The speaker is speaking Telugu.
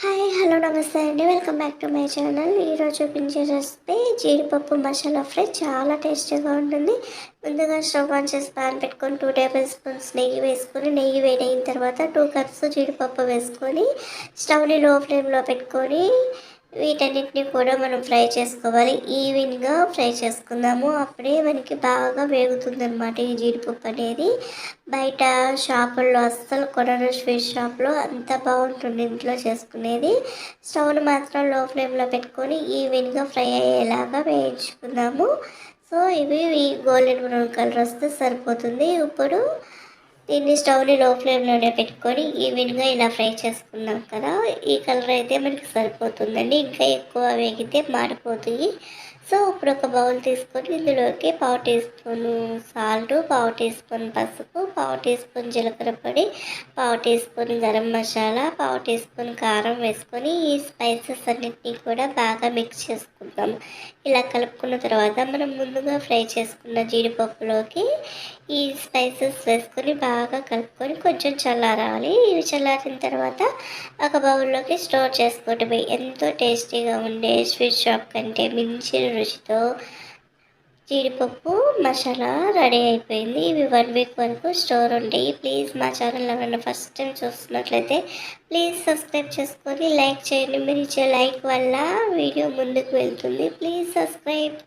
హాయ్ హలో నమస్తే అండి. Welcome back to my channel. ఈరోజు చూపించే రెసిపీ జీడిపప్పు మసాలా ఫ్రై. చాలా టేస్టీగా ఉంటుంది. ముందుగా స్టవ్ ఆన్ చేసి పాన్ పెట్టుకొని 2 టేబుల్ స్పూన్స్ నెయ్యి వేసుకొని, నెయ్యి వేడైన తర్వాత 2 కప్స్ జీడిపప్పు వేసుకొని స్టవ్ని లో ఫ్లేమ్లో పెట్టుకొని వీటన్నిటిని కూడా మనం ఫ్రై చేసుకోవాలి. ఈవెన్గా ఫ్రై చేసుకుందాము. అప్పుడే మనకి బాగా వేగుతుందన్నమాట ఈ జీడిపప్పు అనేది. బయట షాపుల్లో అస్సలు కొనరు. స్వీట్ షాప్లో అంత బాగుంటుంది ఇంట్లో చేసుకునేది. స్టవ్ని మాత్రం లో ఫ్లేమ్లో పెట్టుకొని ఈవెన్గా ఫ్రై అయ్యేలాగా వేయించుకుందాము. సో ఇవి గోల్డెన్ బ్రౌన్ కలర్ వస్తే సరిపోతుంది. ఇప్పుడు దీన్ని స్టవ్ని లో ఫ్లేమ్లోనే పెట్టుకొని ఈవెన్గా ఇలా ఫ్రై చేసుకున్నాం కదా, ఈ కలర్ అయితే మనకి సరిపోతుందండి. ఇంకా ఎక్కువ వేగితే మాడిపోతాయి. సో ఇప్పుడు ఒక బౌల్ తీసుకొని ఇందులోకి 1/2 teaspoon salt, 1/2 teaspoon పసుపు, 1/2 టీ స్పూన్ జీలకర్ర పొడి, 1/2 teaspoon garam masala, 1/2 teaspoon కారం వేసుకొని ఈ స్పైసెస్ అన్నిటినీ కూడా బాగా మిక్స్ చేసుకుందాం. ఇలా కలుపుకున్న తర్వాత మనం ముందుగా ఫ్రై చేసుకున్న జీడిపప్పులోకి ఈ స్పైసెస్ వేసుకొని బాగా కలుపుకొని కొంచెం చల్లారాలి. ఇవి చల్లారిన తర్వాత ఒక బౌల్లోకి స్టోర్ చేసుకోవటమే. ఎంతో టేస్టీగా ఉండే స్వీట్ షాప్ కంటే మించిన రుచితో జీడిపప్పు మసాలా రెడీ అయిపోయింది. ఇవి 1 వీక్ వరకు స్టోర్ ఉంటాయి. ప్లీజ్ మా ఛానల్ ఎవరైనా ఫస్ట్ టైం చూస్తున్నట్లయితే ప్లీజ్ సబ్స్క్రైబ్ చేసుకొని లైక్ చేయండి. మీరు ఇచ్చే లైక్ వల్ల వీడియో ముందుకు వెళ్తుంది. Please subscribe.